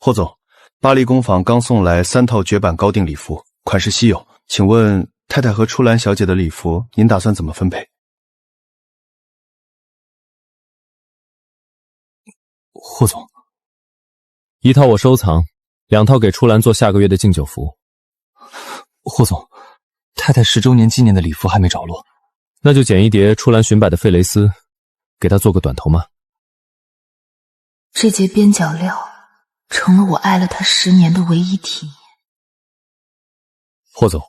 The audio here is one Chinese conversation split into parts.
霍总，巴黎工坊刚送来3套绝版高定礼服，款式稀有，请问太太和初兰小姐的礼服，您打算怎么分配？霍总，1套我收藏，2套给初兰做下个月的敬酒服。霍总，太太10周年纪念的礼服还没着落，那就剪一叠初兰寻百的费蕾丝，给她做个短头嘛。这截边角料成了我爱了他10年的唯一体面。霍总，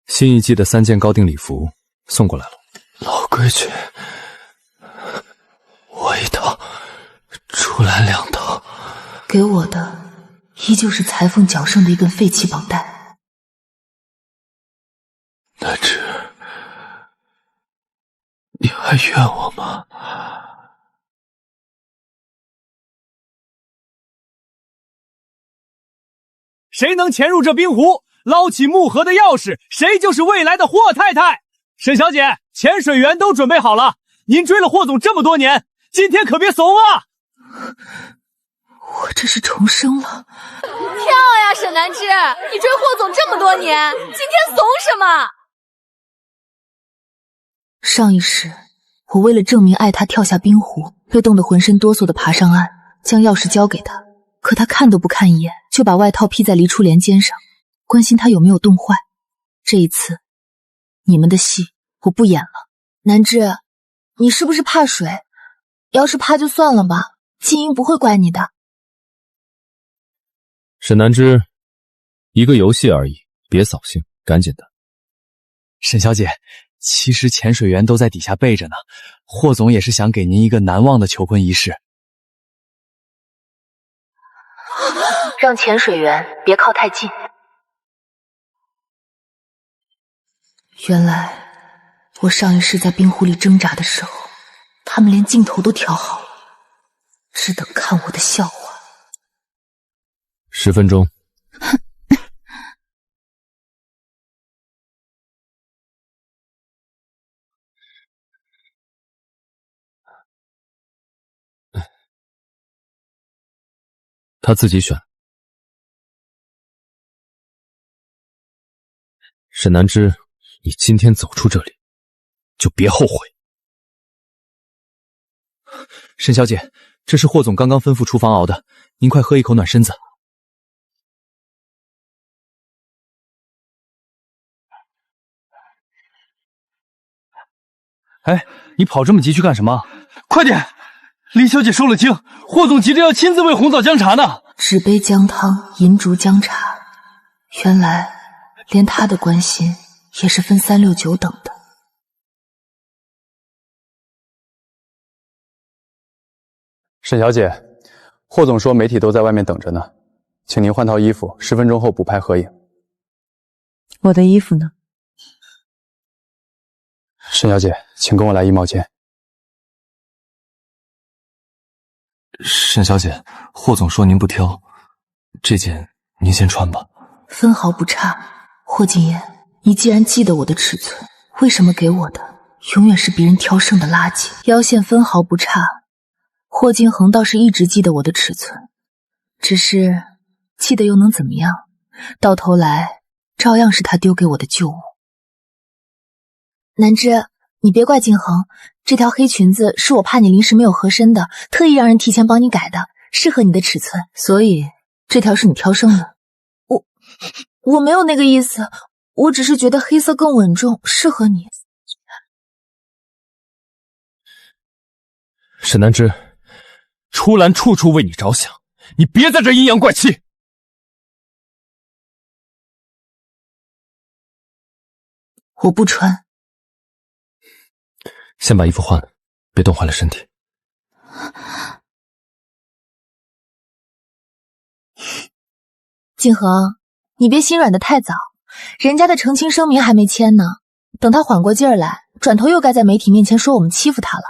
新一季的3件高定礼服送过来了。老规矩，我1套，初兰2套。给我的依旧是裁缝脚上的一根废弃绑带。那只，你还怨我吗？谁能潜入这冰湖，捞起木盒的钥匙，谁就是未来的霍太太。沈小姐，潜水员都准备好了，您追了霍总这么多年，今天可别怂啊！我这是重生了。跳呀，沈南芝，你追霍总这么多年，今天怂什么？上一世，我为了证明爱他，跳下冰湖，被冻得浑身哆嗦的爬上岸，将钥匙交给他，可他看都不看一眼，就把外套披在黎初莲肩上，关心他有没有冻坏。这一次，你们的戏我不演了。南芝，你是不是怕水？要是怕就算了吧，静音不会怪你的。沈南芝，一个游戏而已，别扫兴，赶紧的。沈小姐，其实潜水员都在底下备着呢，霍总也是想给您一个难忘的求婚仪式。让潜水员别靠太近。原来我上一世在冰湖里挣扎的时候，他们连镜头都调好了，只等看我的笑话。10分钟。他自己选。沈南芝，你今天走出这里，就别后悔。沈小姐，这是霍总刚刚吩咐厨房熬的，您快喝一口暖身子。哎，你跑这么急去干什么？快点！李小姐受了惊，霍总急着要亲自为红枣姜茶呢。纸杯姜汤，银烛姜茶，原来连他的关心也是分3、6、9等的。沈小姐，霍总说媒体都在外面等着呢，请您换套衣服，10分钟后补拍合影。我的衣服呢？沈小姐，请跟我来衣帽间。沈小姐，霍总说您不挑，这件您先穿吧。分毫不差。霍谨言，你既然记得我的尺寸，为什么给我的永远是别人挑剩的垃圾？腰线分毫不差，霍金恒倒是一直记得我的尺寸，只是记得又能怎么样？到头来照样是他丢给我的旧物。南芝，你别怪静恒，这条黑裙子是我怕你临时没有合身的，特意让人提前帮你改的，适合你的尺寸，所以这条是你挑剩的。我没有那个意思，我只是觉得黑色更稳重，适合你。沈南芝，初兰处处为你着想，你别在这阴阳怪气。我不穿。先把衣服换了，别冻坏了身体。静恒，你别心软得太早，人家的澄清声明还没签呢，等他缓过劲儿来，转头又该在媒体面前说我们欺负他了。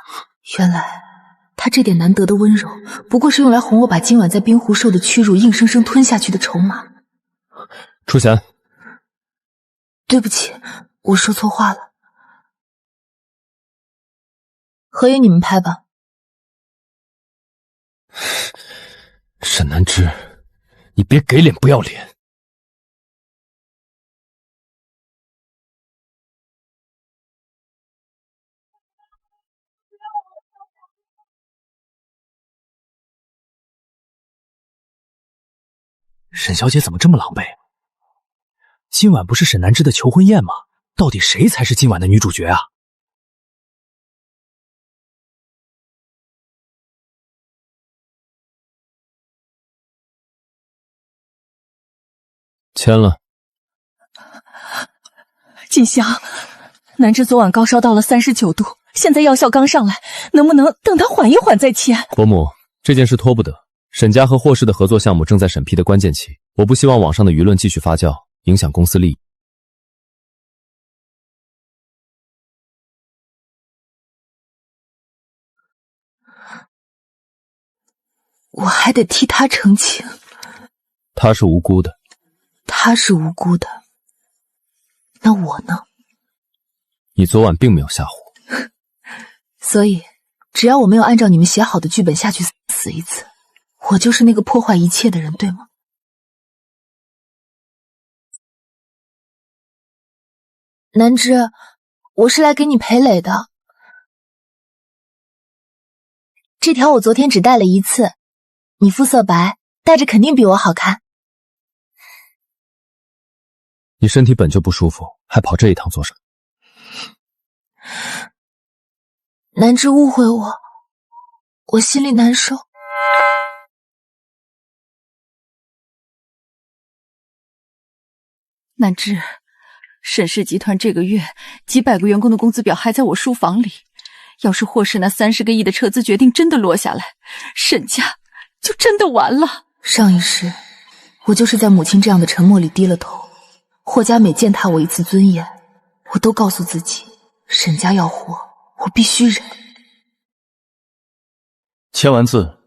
原来他这点难得的温柔，不过是用来哄我把今晚在冰湖受的屈辱硬生生吞下去的筹码。初贤，对不起，我说错话了。合影你们拍吧。沈南芝，你别给脸不要脸。沈小姐怎么这么狼狈？今晚不是沈南芝的求婚宴吗？到底谁才是今晚的女主角啊？签了。锦香，南芝昨晚高烧到了39度，现在药效刚上来，能不能等他缓一缓再签？伯母，这件事拖不得。沈家和霍氏的合作项目正在审批的关键期，我不希望网上的舆论继续发酵，影响公司利益。我还得替他澄清。他是无辜的。他是无辜的，那我呢？你昨晚并没有吓唬。所以，只要我没有按照你们写好的剧本下去死一次，我就是那个破坏一切的人，对吗？南芝，我是来给你赔礼的。这条我昨天只戴了一次，你肤色白，戴着肯定比我好看。你身体本就不舒服，还跑这一趟做什么？南芝误会我，我心里难受。南芝，沈氏集团这个月几百个员工的工资表还在我书房里，要是霍氏那30个亿的撤资决定真的落下来，沈家就真的完了。上一世，我就是在母亲这样的沉默里低了头。霍家每践踏我一次尊严，我都告诉自己，沈家要活，我必须忍。签完字，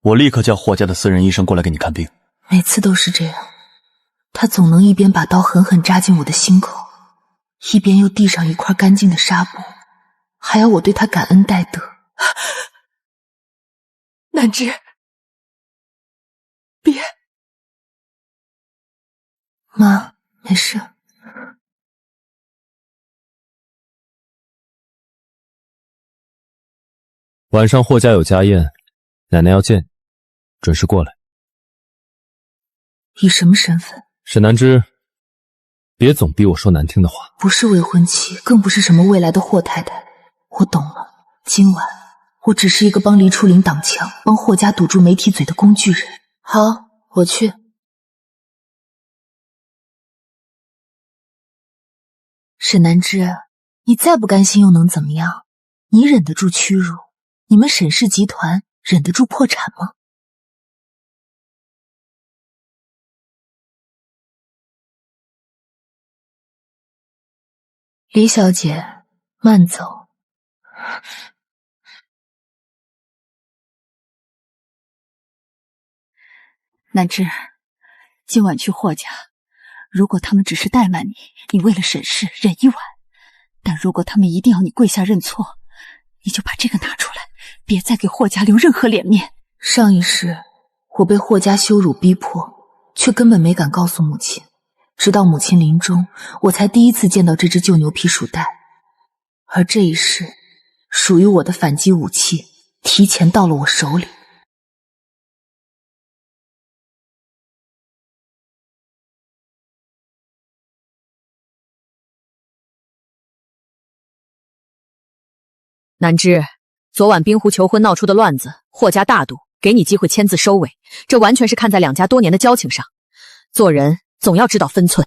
我立刻叫霍家的私人医生过来给你看病。每次都是这样，他总能一边把刀狠狠扎进我的心口，一边又递上一块干净的纱布，还要我对他感恩戴德。南芝，别。妈，没事。晚上霍家有家宴，奶奶要见你，准时过来。以什么身份？沈南芝，别总逼我说难听的话。不是未婚妻，更不是什么未来的霍太太。我懂了，今晚我只是一个帮黎初林挡枪，帮霍家堵住媒体嘴的工具人。好，我去。沈南芝，你再不甘心又能怎么样？你忍得住屈辱？你们沈氏集团忍得住破产吗？李小姐，慢走。南芝，今晚去霍家，如果他们只是怠慢你，你为了沈氏忍一晚；但如果他们一定要你跪下认错，你就把这个拿出来，别再给霍家留任何脸面。上一世，我被霍家羞辱逼迫，却根本没敢告诉母亲。直到母亲临终，我才第一次见到这只旧牛皮鼠袋。而这一世，属于我的反击武器提前到了我手里。南芝，昨晚冰湖求婚闹出的乱子，霍家大度，给你机会签字收尾，这完全是看在两家多年的交情上。做人总要知道分寸。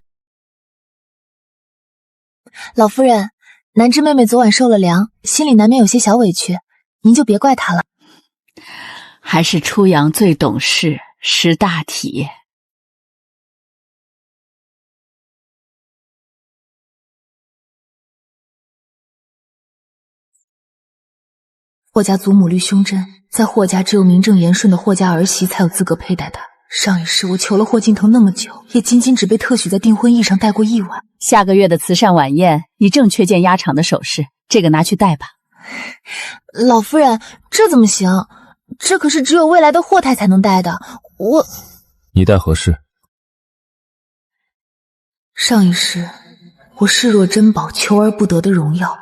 老夫人，南芝妹妹昨晚受了凉，心里难免有些小委屈，您就别怪她了。还是初阳最懂事，识大体。霍家祖母绿胸针，在霍家只有名正言顺的霍家儿媳才有资格佩戴它。上一世我求了霍敬腾那么久，也仅仅只被特许在订婚仪上戴过一晚。下个月的慈善晚宴，你正缺件压场的首饰，这个拿去戴吧。老夫人，这怎么行？这可是只有未来的霍太才能戴的。你待何事？上一世，我视若珍宝，求而不得的荣耀，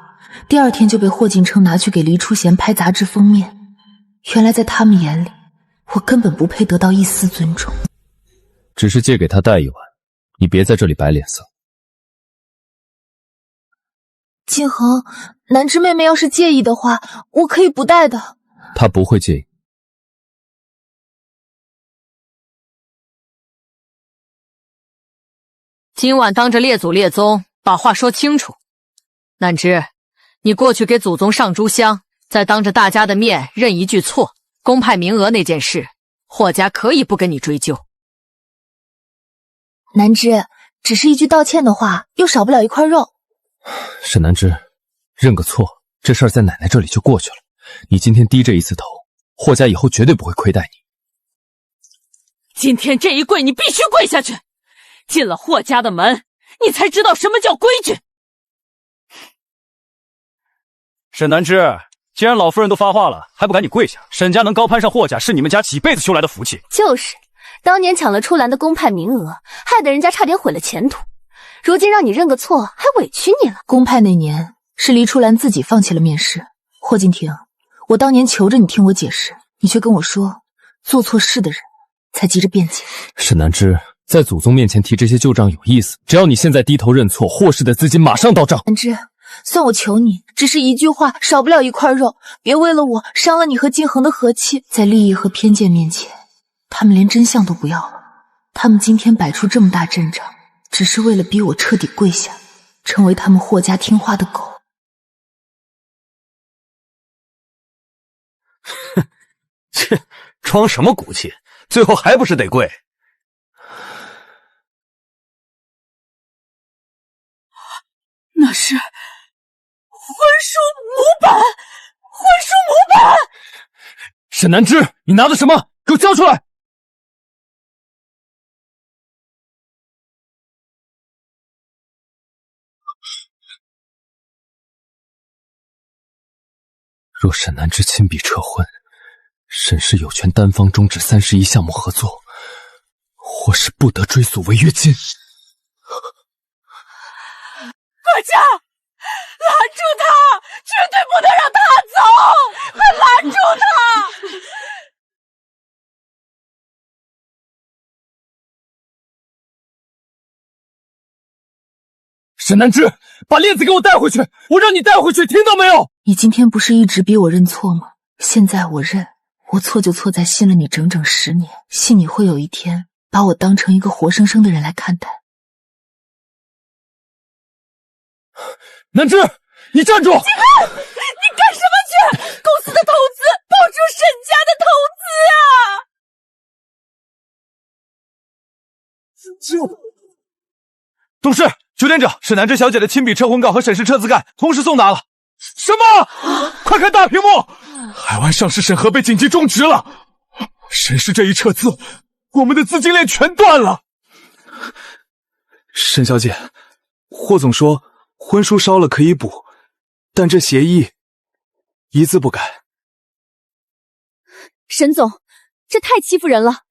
第二天就被霍敬琛拿去给黎初贤拍杂志封面。原来在他们眼里，我根本不配得到一丝尊重。只是借给他带一晚，你别在这里摆脸色。静恒，南枝妹妹要是介意的话，我可以不带的。她不会介意。今晚当着列祖列宗把话说清楚。南枝，你过去给祖宗上炷香，再当着大家的面认一句错。公派名额那件事，霍家可以不跟你追究。南枝，只是一句道歉的话，又少不了一块肉。沈南枝，认个错，这事儿在奶奶这里就过去了。你今天低这一次头，霍家以后绝对不会亏待你。今天这一跪，你必须跪下去。进了霍家的门，你才知道什么叫规矩。沈南枝，既然老夫人都发话了，还不赶紧跪下？沈家能高攀上霍家，是你们家几辈子修来的福气。就是，当年抢了出兰的公派名额，害得人家差点毁了前途。如今让你认个错，还委屈你了。公派那年是黎初兰自己放弃了面试。霍敬亭，我当年求着你听我解释，你却跟我说做错事的人才急着辩解。沈南枝，在祖宗面前提这些旧账有意思，只要你现在低头认错，霍氏的资金马上到账。南枝，算我求你，只是一句话，少不了一块肉，别为了我伤了你和敬恒的和气。在利益和偏见面前，他们连真相都不要了。他们今天摆出这么大阵仗，只是为了逼我彻底跪下，成为他们霍家听话的狗。哼，切，装什么骨气？最后还不是得跪？那是婚书母本，婚书母本。沈南枝，你拿的什么？给我交出来！若沈南枝亲笔撤婚，沈氏有权单方终止31项目合作，或是不得追溯违约金。何家，拦住他！绝对不能让他走！快拦住他！沈南枝，把链子给我带回去！我让你带回去，听到没有？你今天不是一直逼我认错吗？现在我认，我错就错在信了你整整10年，信你会有一天把我当成一个活生生的人来看待。南枝，你站住！景安，你干什么去？公司的投资，保住沈家的投资啊！董事，9点整，沈南枝小姐的亲笔撤婚告和沈氏撤资干同时送达了。什么？快看大屏幕！海湾上市审核被紧急终止了。沈氏这一撤资，我们的资金链全断了。沈小姐，霍总说婚书烧了可以补，但这协议一字不改。沈总，这太欺负人了。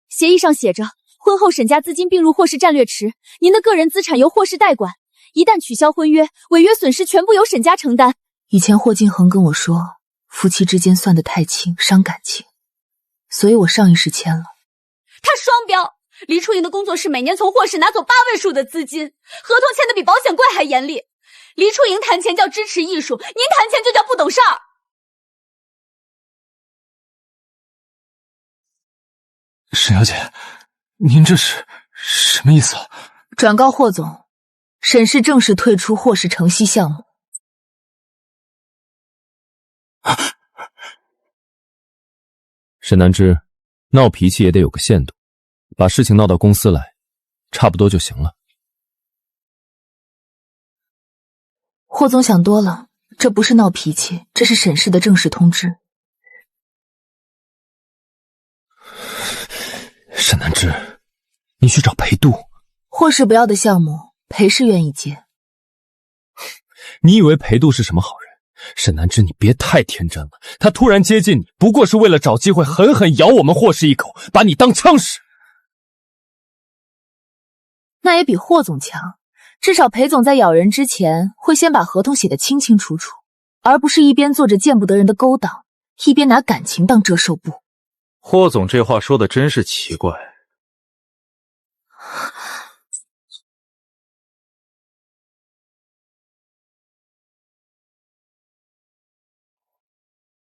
协议上写着，婚后沈家资金并入霍氏战略池，您的个人资产由霍氏代管，一旦取消婚约，违约损失全部由沈家承担。以前霍敬恒跟我说，夫妻之间算得太轻，伤感情，所以我上一世签了。他双标！黎初莹的工作室每年从霍氏拿走8位数的资金，合同签的比保险柜还严厉。黎初莹谈钱叫支持艺术，您谈钱就叫不懂事儿。沈小姐，您这是什么意思？转告霍总，沈氏正式退出霍氏城西项目。沈南枝，闹脾气也得有个限度，把事情闹到公司来，差不多就行了。霍总想多了，这不是闹脾气，这是沈氏的正式通知。沈南枝，你去找裴度。霍氏不要的项目，裴氏愿意接。你以为裴度是什么好人？沈南枝，你别太天真了。他突然接近你，不过是为了找机会狠狠咬我们霍氏一口，把你当枪使。那也比霍总强。至少裴总在咬人之前会先把合同写得清清楚楚，而不是一边做着见不得人的勾当，一边拿感情当遮羞布。霍总这话说的真是奇怪。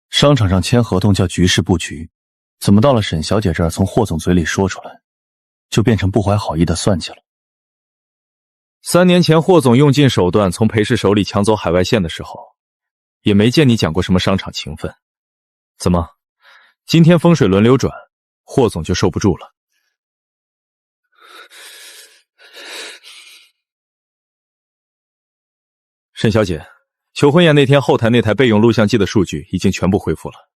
商场上签合同叫局势布局，怎么到了沈小姐这儿，从霍总嘴里说出来，就变成不怀好意的算计了？3年前霍总用尽手段从裴氏手里抢走海外线的时候，也没见你讲过什么商场情分。怎么，今天风水轮流转，霍总就受不住了？沈小姐，求婚宴那天后台那台备用录像机的数据已经全部恢复了。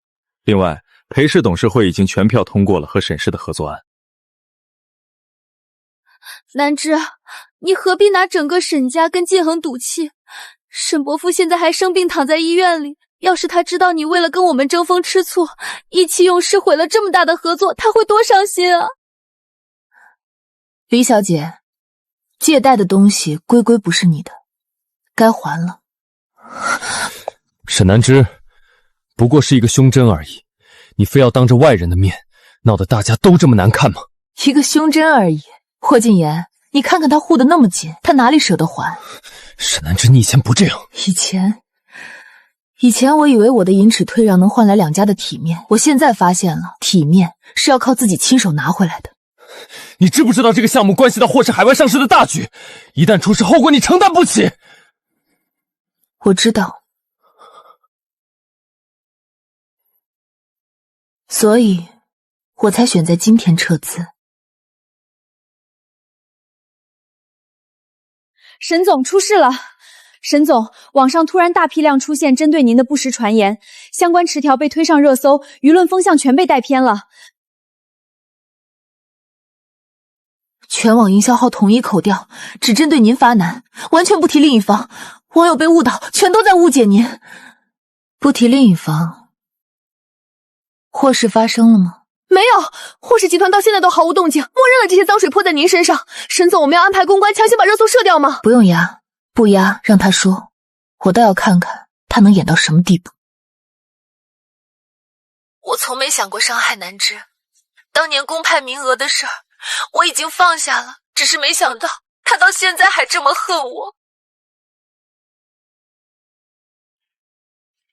另外，裴氏董事会已经全票通过了和沈氏的合作案。南芝，你何必拿整个沈家跟晋恒赌气？沈伯父现在还生病躺在医院里，要是他知道你为了跟我们争风吃醋，意气用事毁了这么大的合作，他会多伤心啊！李小姐，借贷的东西归归不是你的，该还了。沈南芝，不过是一个胸针而已，你非要当着外人的面闹得大家都这么难看吗？一个胸针而已。霍禁言，你看看他护得那么紧，他哪里舍得还？沈南芝，你以前不这样。以前我以为我的银尺退让能换来两家的体面，我现在发现了，体面是要靠自己亲手拿回来的。你知不知道这个项目关系到霍氏海外上市的大局，一旦出事，后果你承担不起。我知道，所以我才选在今天撤资。沈总出事了！沈总，网上突然大批量出现针对您的不实传言，相关词条被推上热搜，舆论风向全被带偏了。全网营销号统一口调，只针对您发难，完全不提另一方。网友被误导，全都在误解您。不提另一方，祸事发生了吗？没有，霍氏集团到现在都毫无动静，默认了这些脏水泼在您身上。沈总，我们要安排公关强行把热搜射掉吗？不用压，不压，让他说，我倒要看看他能演到什么地步。我从没想过伤害南芝，当年公派名额的事儿，我已经放下了，只是没想到他到现在还这么恨我。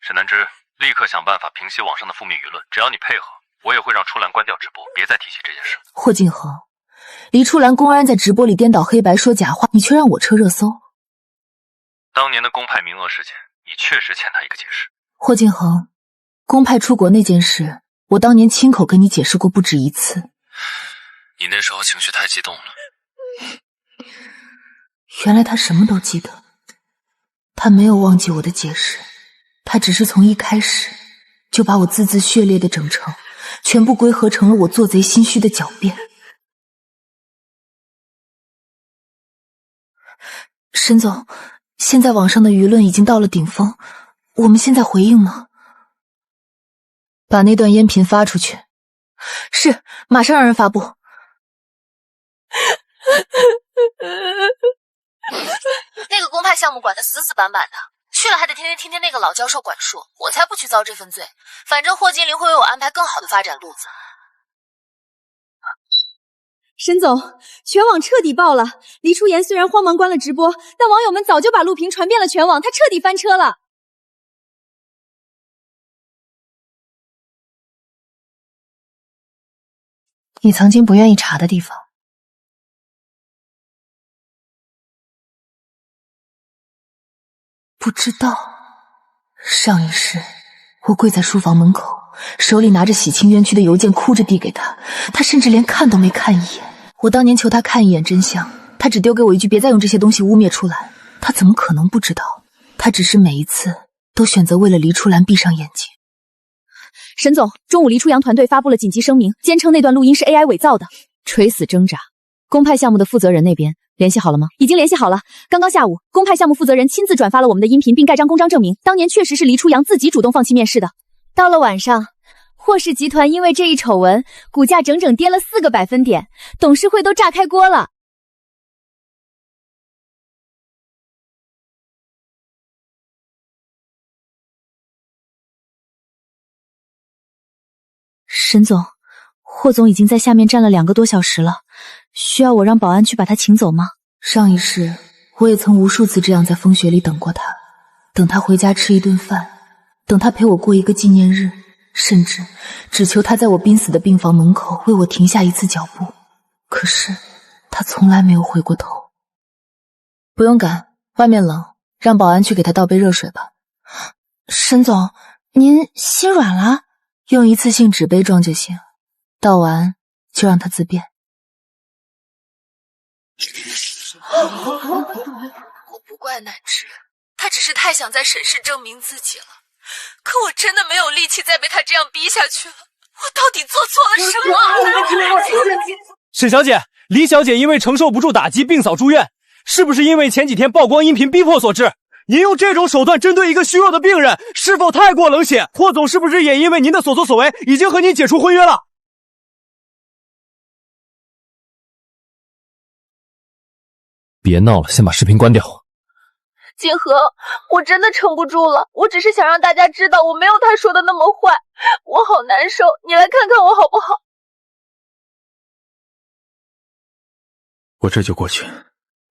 沈南芝，立刻想办法平息网上的负面舆论，只要你配合，我也会让初兰关掉直播，别再提起这件事。霍敬恒，黎初兰公然在直播里颠倒黑白说假话，你却让我撤热搜。当年的公派名额事件，你确实欠他一个解释。霍敬恒，公派出国那件事，我当年亲口跟你解释过不止一次。你那时候情绪太激动了。原来他什么都记得，他没有忘记我的解释，他只是从一开始就把我字字血泪的整成，全部归合成了我做贼心虚的狡辩。沈总，现在网上的舆论已经到了顶峰，我们现在回应吗？把那段音频发出去。是，马上让人发布。那个公派项目管得死死板板的，去了还得天天听那个老教授管束，我才不去遭这份罪。反正霍金玲会为我安排更好的发展路子。沈总，全网彻底爆了！黎初言虽然慌忙关了直播，但网友们早就把录屏传遍了全网，他彻底翻车了。你曾经不愿意查的地方。不知道，上一世我跪在书房门口，手里拿着洗清冤屈的邮件，哭着递给他，他甚至连看都没看一眼。我当年求他看一眼真相，他只丢给我一句别再用这些东西污蔑出来。他怎么可能不知道？他只是每一次都选择为了黎初兰闭上眼睛。沈总，中午黎初阳团队发布了紧急声明，坚称那段录音是 AI 伪造的。垂死挣扎，公派项目的负责人那边联系好了吗？已经联系好了。刚刚下午，公派项目负责人亲自转发了我们的音频，并盖章公章证明，当年确实是黎初阳自己主动放弃面试的。到了晚上，霍氏集团因为这一丑闻，股价整整跌了4个百分点，董事会都炸开锅了。沈总，霍总已经在下面站了2个多小时了，需要我让保安去把他请走吗？上一世我也曾无数次这样在风雪里等过他，等他回家吃一顿饭，等他陪我过一个纪念日，甚至只求他在我濒死的病房门口为我停下一次脚步。可是他从来没有回过头。不用赶，外面冷，让保安去给他倒杯热水吧。沈总，您心软了？用一次性纸杯装就行，倒完就让他自便。我不怪南之，他只是太想在沈氏证明自己了。可我真的没有力气再被他这样逼下去了。我到底做错了什么？沈小姐，李小姐因为承受不住打击病扫住院，是不是因为前几天曝光音频逼迫所致？您用这种手段针对一个虚弱的病人，是否太过冷血？霍总是不是也因为您的所作所为，已经和您解除婚约了？别闹了，先把视频关掉。锦禾，我真的撑不住了，我只是想让大家知道我没有他说的那么坏，我好难受，你来看看我好不好？我这就过去。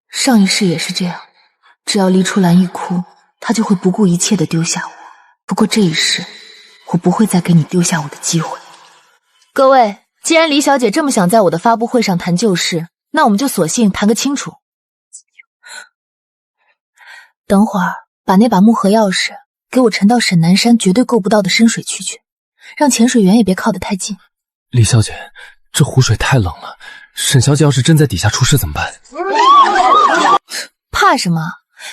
上一世也是这样，只要黎初兰一哭，他就会不顾一切地丢下我。不过这一世，我不会再给你丢下我的机会。各位，既然黎小姐这么想在我的发布会上谈旧事，那我们就索性谈个清楚。等会儿把那把木盒钥匙给我沉到沈南山绝对够不到的深水区去，让潜水员也别靠得太近。李小姐，这湖水太冷了，沈小姐要是真在底下出事怎么办？怕什么？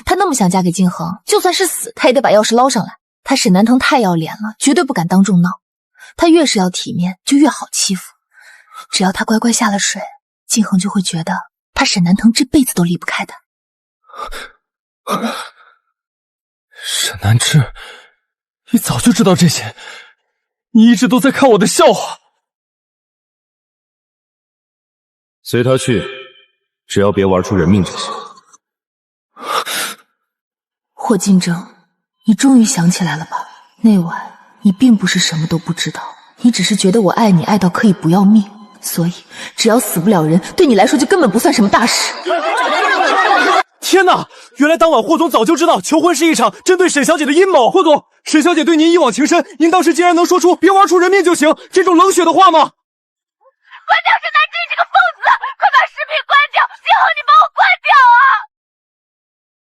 她那么想嫁给金恒，就算是死，她也得把钥匙捞上来。她沈南腾太要脸了，绝对不敢当众闹。她越是要体面，就越好欺负。只要她乖乖下了水，金恒就会觉得他沈南腾这辈子都离不开她。沈南之，你早就知道这些，你一直都在看我的笑话。随他去，只要别玩出人命就行。霍敬征，你终于想起来了吧？那晚你并不是什么都不知道，你只是觉得我爱你爱到可以不要命，所以只要死不了人，对你来说就根本不算什么大事。天哪！原来当晚霍总早就知道求婚是一场针对沈小姐的阴谋。霍总，沈小姐对您一往情深，您当时竟然能说出别玩出人命就行这种冷血的话吗？关掉沈南之这个疯子！快把视频关掉！金恒，你帮我关掉啊！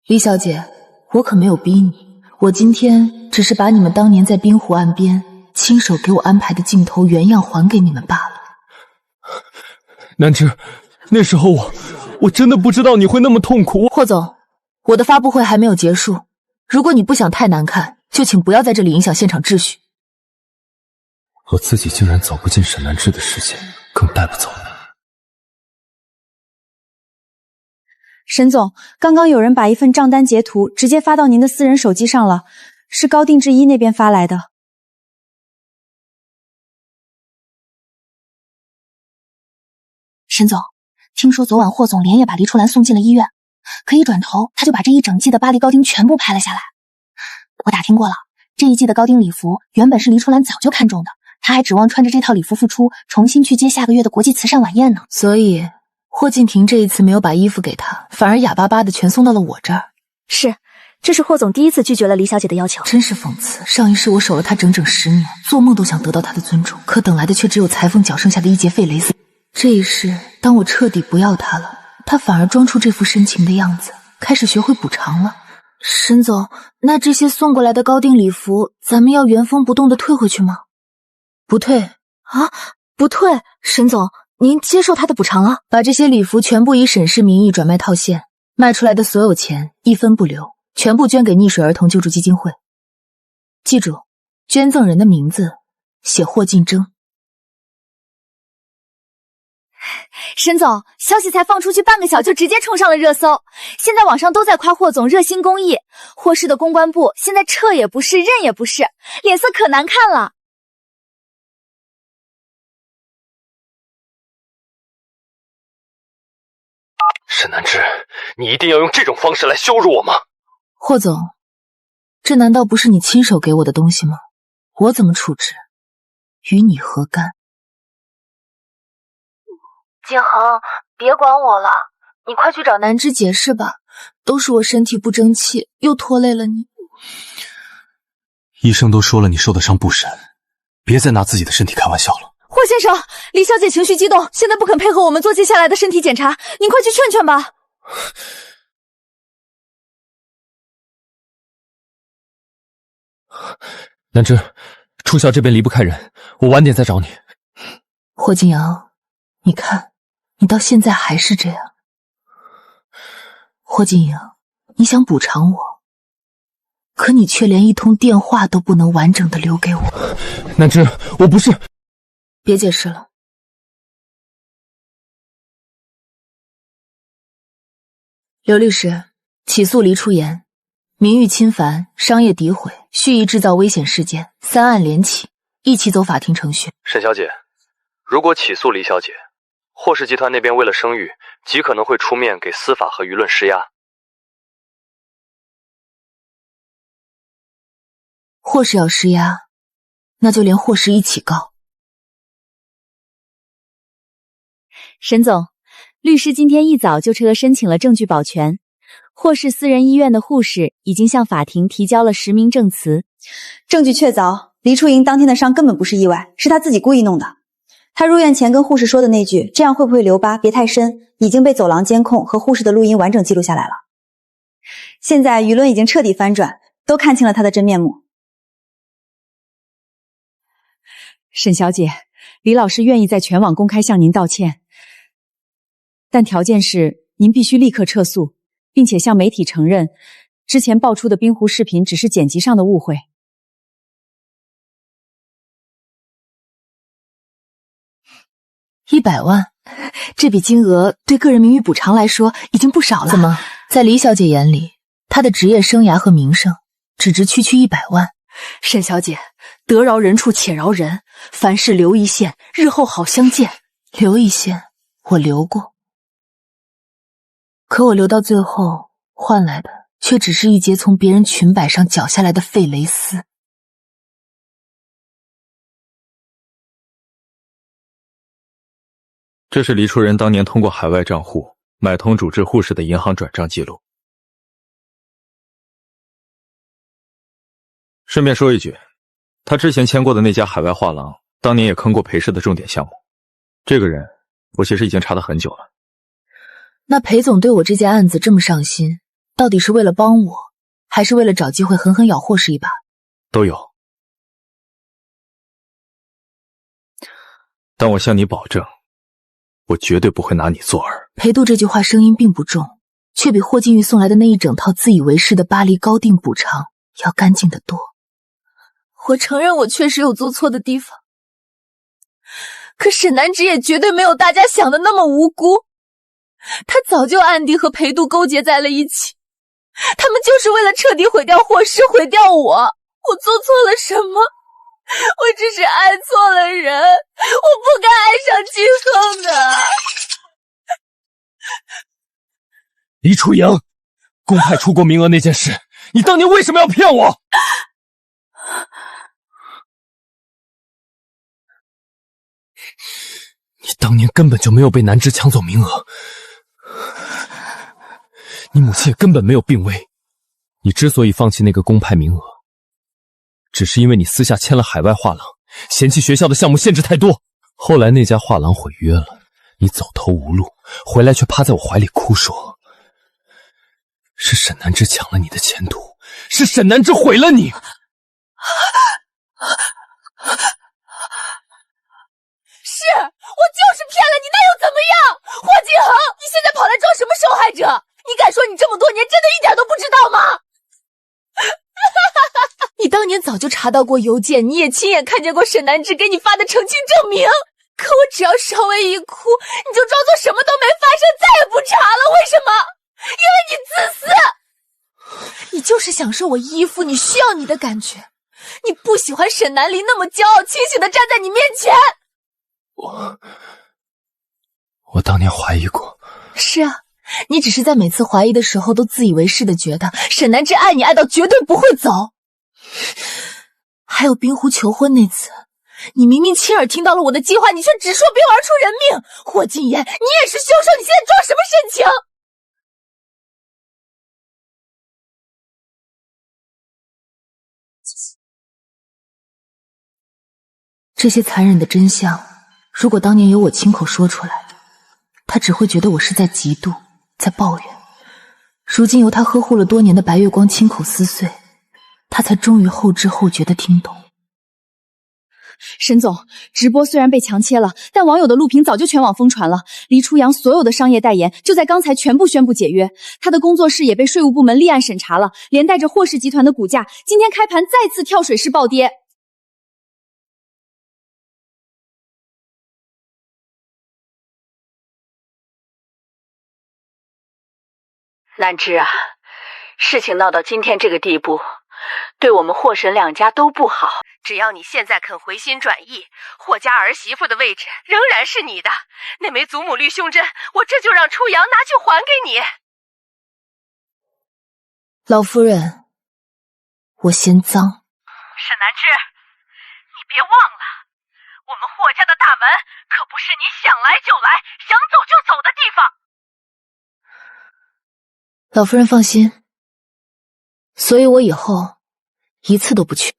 李小姐，我可没有逼你，我今天只是把你们当年在滨湖岸边亲手给我安排的镜头原样还给你们罢了。南之，那时候我真的不知道你会那么痛苦。霍总，我的发布会还没有结束，如果你不想太难看，就请不要在这里影响现场秩序。我自己竟然走不进沈南之的世界，更带不走你。沈总，刚刚有人把一份账单截图直接发到您的私人手机上了，是高定制一那边发来的。沈总，听说昨晚霍总连夜把黎初兰送进了医院，可一转头他就把这一整季的巴黎高定全部拍了下来。我打听过了，这一季的高定礼服原本是黎初兰早就看中的，他还指望穿着这套礼服复出，重新去接下个月的国际慈善晚宴呢。所以霍敬亭这一次没有把衣服给他，反而哑巴巴的全送到了我这儿。是，这是霍总第一次拒绝了黎小姐的要求。真是讽刺，上一世我守了他整整10年，做梦都想得到他的尊重，可等来的却只有裁缝脚剩下的一截废蕾丝。这一世当我彻底不要他了，他反而装出这副深情的样子，开始学会补偿了。沈总，那这些送过来的高定礼服咱们要原封不动的退回去吗？不退啊？不退？沈总，您接受他的补偿了？把这些礼服全部以沈氏名义转卖套现，卖出来的所有钱一分不留，全部捐给溺水儿童救助基金会。记住，捐赠人的名字写霍敬征。沈总，消息才放出去半个小就直接冲上了热搜，现在网上都在夸霍总热心公益，霍氏的公关部现在撤也不是，认也不是，脸色可难看了。沈南之，你一定要用这种方式来羞辱我吗？霍总，这难道不是你亲手给我的东西吗？我怎么处置，与你何干？景恒，别管我了，你快去找南枝解释吧。都是我身体不争气，又拖累了你。医生都说了，你受的伤不深，别再拿自己的身体开玩笑了。霍先生，李小姐情绪激动，现在不肯配合我们做接下来的身体检查，您快去劝劝吧。南枝，楚晓这边离不开人，我晚点再找你。霍景阳，你看，你到现在还是这样。霍景阳，你想补偿我，可你却连一通电话都不能完整的留给我。南枝，我不是……别解释了。刘律师，起诉黎初言，名誉侵犯、商业诋毁、蓄意制造危险事件，3案连起，一起走法庭程序。沈小姐，如果起诉黎小姐，霍氏集团那边为了声誉，极可能会出面给司法和舆论施压。霍氏要施压，那就连霍氏一起告。沈总，律师今天一早就撤申请了证据保全。霍氏私人医院的护士已经向法庭提交了实名证词，证据确凿，黎初莹当天的伤根本不是意外，是她自己故意弄的。她入院前跟护士说的那句“这样会不会留疤，别太深”，已经被走廊监控和护士的录音完整记录下来了。现在舆论已经彻底翻转，都看清了她的真面目。沈小姐，李老师愿意在全网公开向您道歉，但条件是您必须立刻撤诉，并且向媒体承认之前爆出的冰壶视频只是剪辑上的误会。100万，这笔金额对个人名誉补偿来说已经不少了。怎么，在李小姐眼里，她的职业生涯和名声只值区区100万？沈小姐，得饶人处且饶人，凡事留一线，日后好相见。留一线，我留过，可我留到最后换来的却只是一截从别人裙摆上绞下来的废蕾丝。这是黎初人当年通过海外账户买通主治护士的银行转账记录。顺便说一句，他之前签过的那家海外画廊，当年也坑过裴氏的重点项目。这个人，我其实已经查得很久了。那裴总对我这件案子这么上心，到底是为了帮我，还是为了找机会狠狠咬霍氏一把？都有。但我向你保证，我绝对不会拿你做饵。裴度这句话声音并不重，却比霍金玉送来的那一整套自以为是的巴黎高定补偿要干净得多。我承认我确实有做错的地方，可沈南芷也绝对没有大家想的那么无辜。他早就暗地和裴度勾结在了一起，他们就是为了彻底毁掉霍氏，毁掉我。我做错了什么？我只是爱错了人，我不该爱上金亨的。黎初莹，公派出国名额那件事，你当年为什么要骗我？你当年根本就没有被南枝抢走名额，你母亲也根本没有病危。你之所以放弃那个公派名额，只是因为你私下签了海外画廊，嫌弃学校的项目限制太多。后来那家画廊毁约了，你走投无路，回来却趴在我怀里哭说，是沈南枝抢了你的前途，是沈南枝毁了你。是，我就是骗了你，那又怎么样？霍金恒，你现在跑来装什么受害者？你敢说你这么多年真的一点都不知道吗？你当年早就查到过邮件，你也亲眼看见过沈南芷给你发的澄清证明。可我只要稍微一哭，你就装作什么都没发生，再也不查了。为什么？因为你自私，你就是享受我依附，你需要你的感觉。你不喜欢沈南离那么骄傲清醒的站在你面前。我当年怀疑过。是啊，你只是在每次怀疑的时候都自以为是的觉得沈南枝爱你爱到绝对不会走。还有冰湖求婚那次，你明明亲耳听到了我的计划，你却只说兵而出人命。霍禁言，你也是凶手，你现在装什么深情？这些残忍的真相，如果当年由我亲口说出来，他只会觉得我是在嫉妒，在抱怨。如今由他呵护了多年的白月光亲口撕碎，他才终于后知后觉地听懂。沈总，直播虽然被强切了，但网友的录屏早就全网疯传了。黎初阳所有的商业代言就在刚才全部宣布解约，他的工作室也被税务部门立案审查了，连带着霍氏集团的股价今天开盘再次跳水式暴跌。南芝啊，事情闹到今天这个地步，对我们霍沈两家都不好。只要你现在肯回心转意，霍家儿媳妇的位置仍然是你的。那枚祖母绿胸针，我这就让初阳拿去还给你。老夫人，我嫌脏。沈南芝，你别忘了，我们霍家的大门可不是你想来就来、想走就走的地方。老夫人放心，所以我以后一次都不去。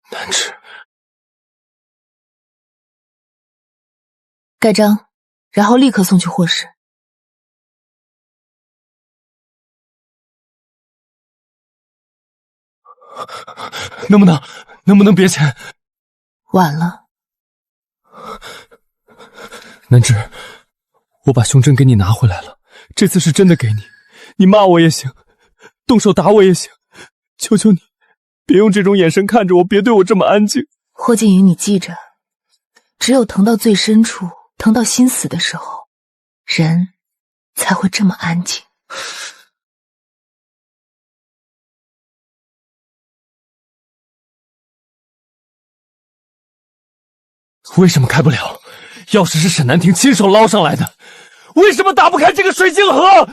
南芝，盖章，然后立刻送去霍氏。能不能别钱？晚了。南芝，我把胸针给你拿回来了，这次是真的给你，你骂我也行，动手打我也行，求求你，别用这种眼神看着我，别对我这么安静。霍静云，你记着，只有疼到最深处，疼到心死的时候，人才会这么安静。为什么开不了？钥匙是沈南亭亲手捞上来的，为什么打不开这个水晶盒？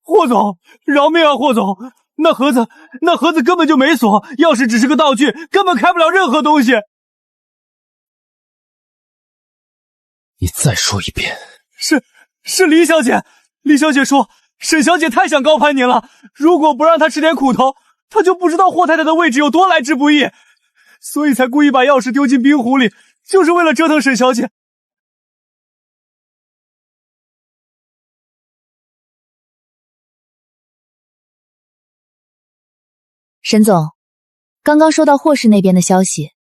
霍总，饶命啊！霍总，那盒子根本就没锁，钥匙只是个道具，根本开不了任何东西。你再说一遍。是李小姐，李小姐说沈小姐太想高攀您了，如果不让她吃点苦头，她就不知道霍太太的位置有多来之不易，所以才故意把钥匙丢进冰壶里，就是为了折腾沈小姐。沈总，刚刚收到霍氏那边的消息，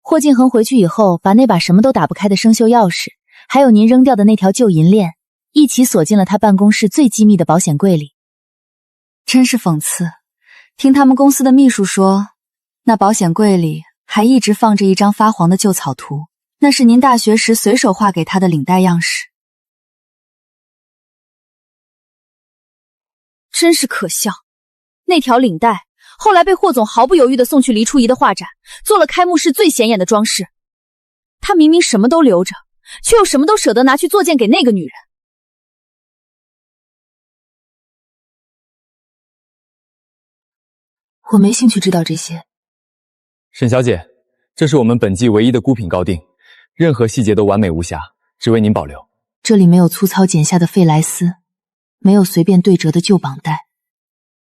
霍敬恒回去以后，把那把什么都打不开的生锈钥匙，还有您扔掉的那条旧银链，一起锁进了他办公室最机密的保险柜里。真是讽刺，听他们公司的秘书说，那保险柜里还一直放着一张发黄的旧草图，那是您大学时随手画给他的领带样式。真是可笑，那条领带后来被霍总毫不犹豫地送去黎初怡的画展，做了开幕式最显眼的装饰。他明明什么都留着，却又什么都舍得拿去作践给那个女人。我没兴趣知道这些。沈小姐，这是我们本季唯一的孤品高定，任何细节都完美无瑕，只为您保留。这里没有粗糙剪下的费莱丝，没有随便对折的旧绑带，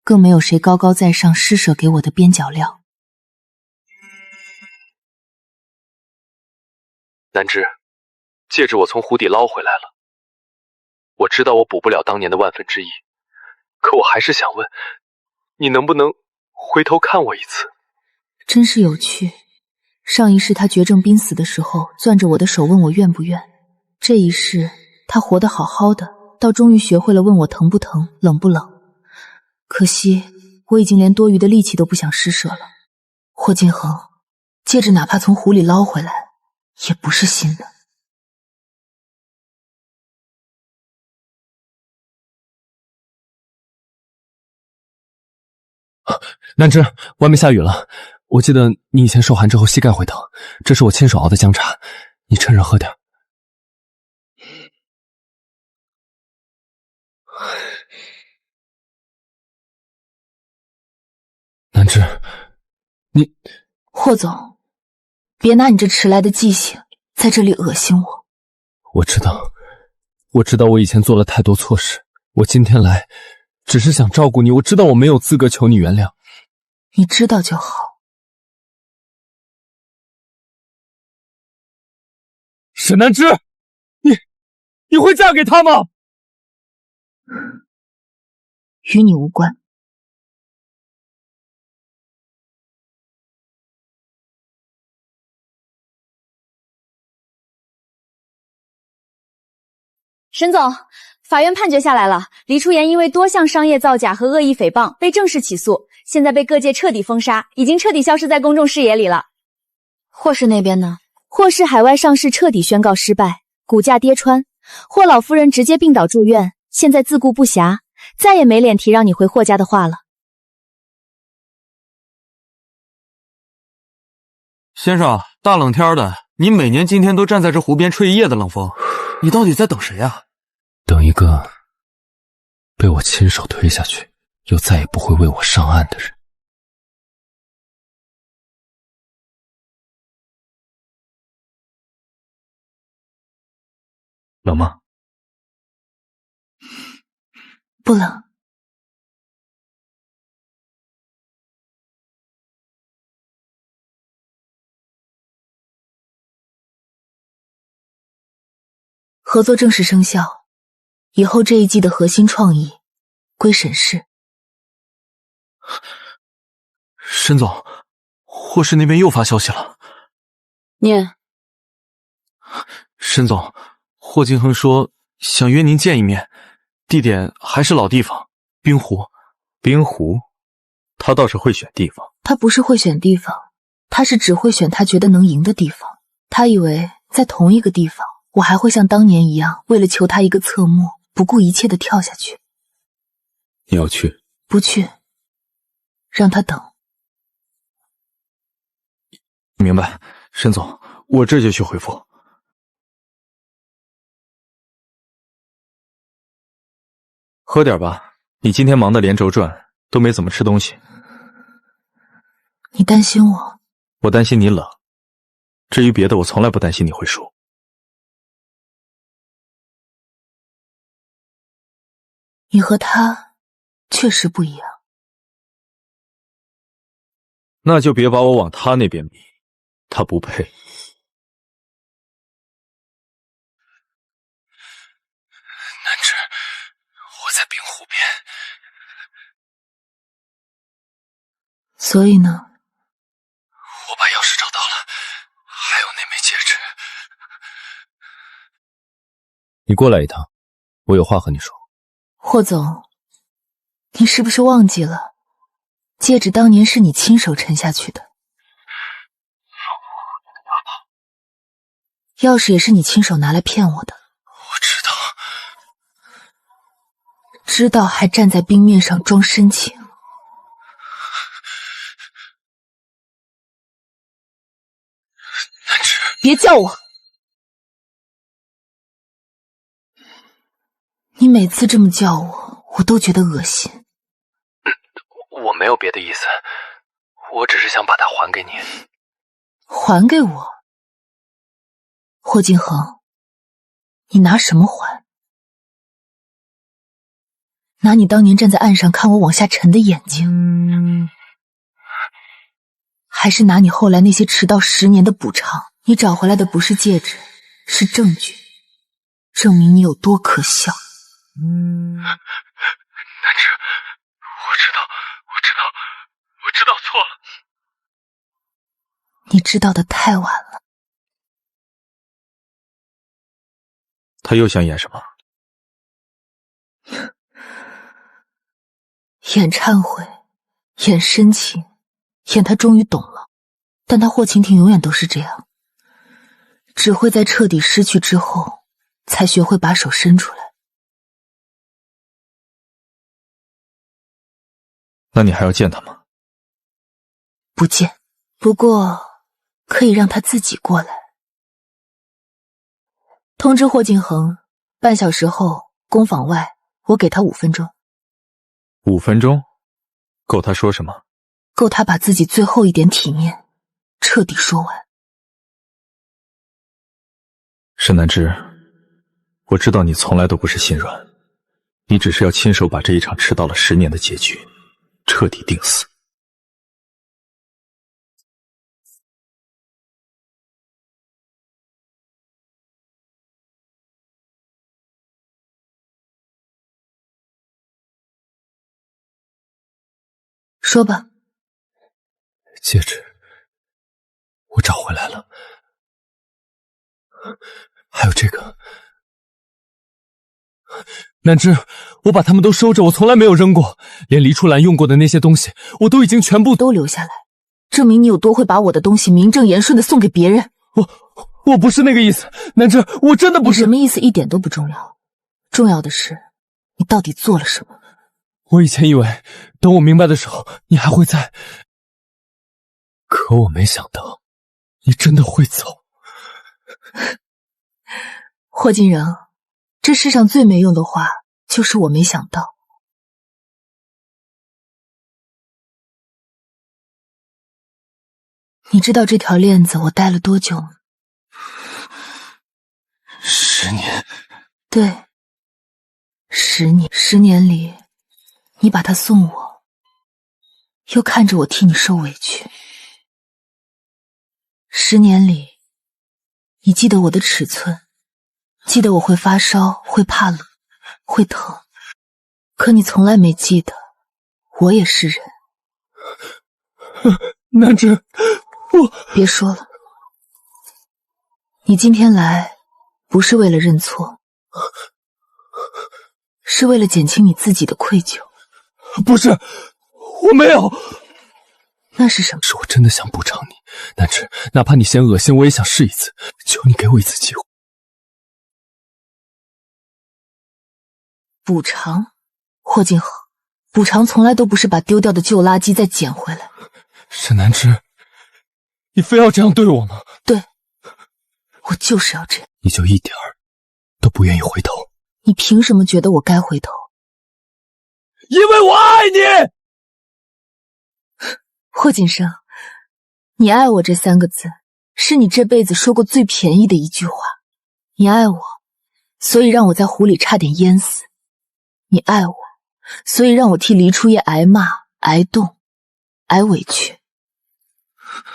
更没有谁高高在上施舍给我的边角料。南芝，戒指我从湖底捞回来了。我知道我补不了当年的1/1000，可我还是想问，你能不能回头看我一次？真是有趣。上一世他绝症濒死的时候，攥着我的手问我愿不愿；这一世他活得好好的，到终于学会了问我疼不疼、冷不冷。可惜我已经连多余的力气都不想施舍了。霍敬恒，戒指哪怕从湖里捞回来，也不是新的。南芝，外面下雨了，我记得你以前受寒之后膝盖会疼，这是我亲手熬的姜茶，你趁热喝点。南芝，你……霍总，别拿你这迟来的记性在这里恶心我。我知道我以前做了太多错事，我今天来只是想照顾你，我知道我没有资格求你原谅。你知道就好。沈南芝，你会嫁给他吗？与你无关。沈总，法院判决下来了，黎初言因为多项商业造假和恶意诽谤被正式起诉，现在被各界彻底封杀，已经彻底消失在公众视野里了。霍氏那边呢？霍氏海外上市彻底宣告失败，股价跌穿，霍老夫人直接病倒住院，现在自顾不暇，再也没脸提让你回霍家的话了。先生，大冷天的，你每年今天都站在这湖边吹一夜的冷风，你到底在等谁啊？等一个被我亲手推下去，又再也不会为我上岸的人。冷吗？不冷。合作正式生效，以后这一季的核心创意归沈氏。沈总，霍氏那边又发消息了。念。沈总，霍金亨说想约您见一面，地点还是老地方，冰湖。冰湖？他倒是会选地方。他不是会选地方，他是只会选他觉得能赢的地方。他以为在同一个地方，我还会像当年一样，为了求他一个侧目，不顾一切的跳下去。你要去？不去，让他等。明白，沈总，我这就去回复。喝点吧，你今天忙得连轴转，都没怎么吃东西。你担心我？我担心你冷。至于别的，我从来不担心你会输。你和他确实不一样。那就别把我往他那边比，他不配。南芝，我在冰湖边。所以呢？我把钥匙找到了，还有那枚戒指。你过来一趟，我有话和你说。霍总，你是不是忘记了，戒指当年是你亲手沉下去的，钥匙也是你亲手拿来骗我的。我知道，知道还站在冰面上装深情。南芝，别叫我！你每次这么叫我，我都觉得恶心。我没有别的意思，我只是想把它还给你。还给我？霍金恒，你拿什么还？拿你当年站在岸上看我往下沉的眼睛，还是拿你后来那些迟到10年的补偿？你找回来的不是戒指，是证据，证明你有多可笑。南芝，我知道错了。你知道的太晚了。他又想演什么？演忏悔，演深情，演他终于懂了。但他霍晴婷永远都是这样，只会在彻底失去之后，才学会把手伸出来。那你还要见他吗？不见，不过可以让他自己过来。通知霍敬恒，半小时后工坊外我给他5分钟。5分钟？够他说什么？够他把自己最后一点体面彻底说完。沈南之，我知道你从来都不是心软，你只是要亲手把这一场迟到了10年的结局彻底定死。说吧。戒指，我找回来了。还有这个，南之，我把它们都收着，我从来没有扔过，连黎初兰用过的那些东西，我都已经全部都留下来，证明你有多会把我的东西名正言顺的送给别人。我不是那个意思，南之，我真的不是。你什么意思一点都不重要，重要的是你到底做了什么。我以前以为等我明白的时候你还会在，可我没想到你真的会走。霍金人，这世上最没用的话就是我没想到。你知道这条链子我戴了多久吗？10年。对，10年。10年里你把它送我，又看着我替你受委屈。10年里你记得我的尺寸，记得我会发烧，会怕冷，会疼，可你从来没记得我也是人。南之，别说了，你今天来不是为了认错，是为了减轻你自己的愧疚。不是，我没有。那是什么？是我真的想补偿你，南之，哪怕你嫌恶心，我也想试一次，求你给我一次机会。补偿？霍金河，补偿从来都不是把丢掉的旧垃圾再捡回来。沈南之，你非要这样对我吗？对，我就是要这样。你就一点儿都不愿意回头？你凭什么觉得我该回头？因为我爱你。霍锦生，你爱我这3个字是你这辈子说过最便宜的一句话。你爱我，所以让我在湖里差点淹死。你爱我，所以让我替黎初夜挨骂、挨冻、挨委屈。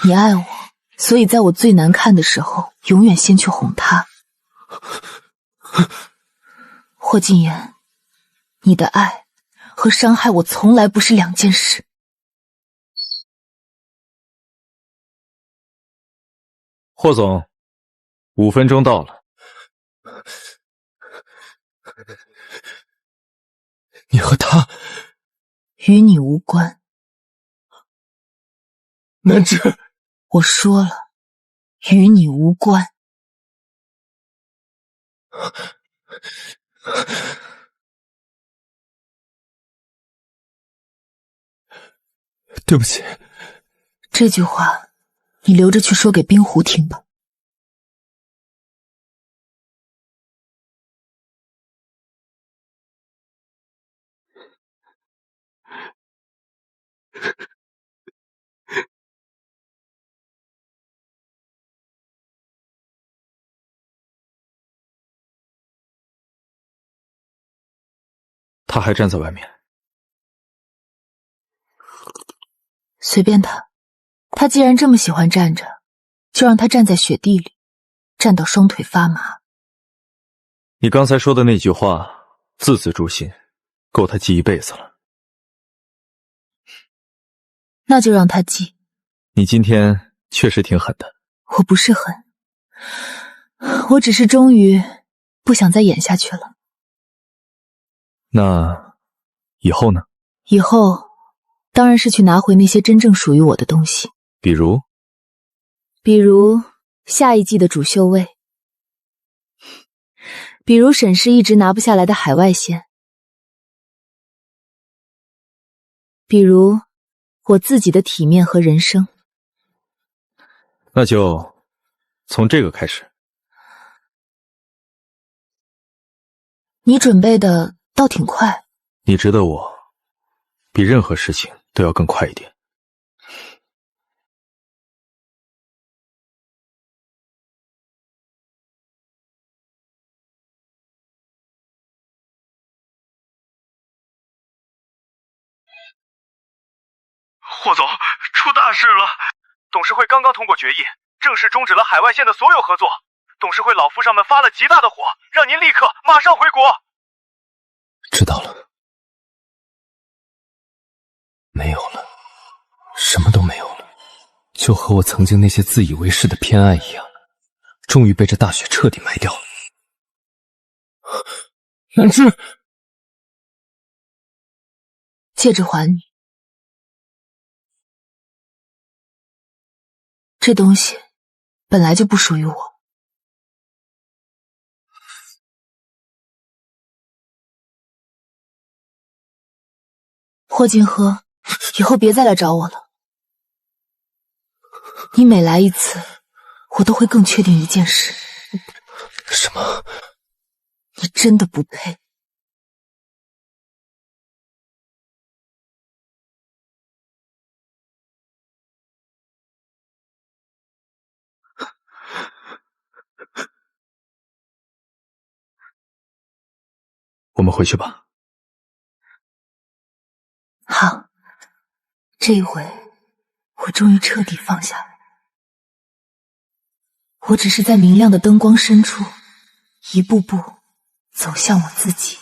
你爱我，所以在我最难看的时候，永远先去哄他。霍禁言，你的爱和伤害我从来不是2件事。霍总，5分钟到了。你和他与你无关。南之，我说了，与你无关。对不起。这句话你留着去说给冰湖听吧。他还站在外面。随便他，他既然这么喜欢站着，就让他站在雪地里，站到双腿发麻。你刚才说的那句话，字字诛心，够他记一辈子了。那就让他记。你今天确实挺狠的。我不是狠，我只是终于不想再演下去了。那以后呢？以后当然是去拿回那些真正属于我的东西。比如下一季的主秀位，比如沈氏一直拿不下来的海外线，比如我自己的体面和人生。那就从这个开始。你准备的倒挺快。你值得我比任何事情都要更快一点。霍总，出大事了！董事会刚刚通过决议，正式终止了海外线的所有合作。董事会老夫上们发了极大的火，让您立刻马上回国。知道了。没有了，什么都没有了，就和我曾经那些自以为是的偏爱一样，终于被这大雪彻底埋掉了。南芝，戒指还你。这东西本来就不属于我。霍金河，以后别再来找我了。你每来一次，我都会更确定一件事。什么？你真的不配。我们回去吧。好，这一回我终于彻底放下了。我只是在明亮的灯光深处，一步步走向我自己。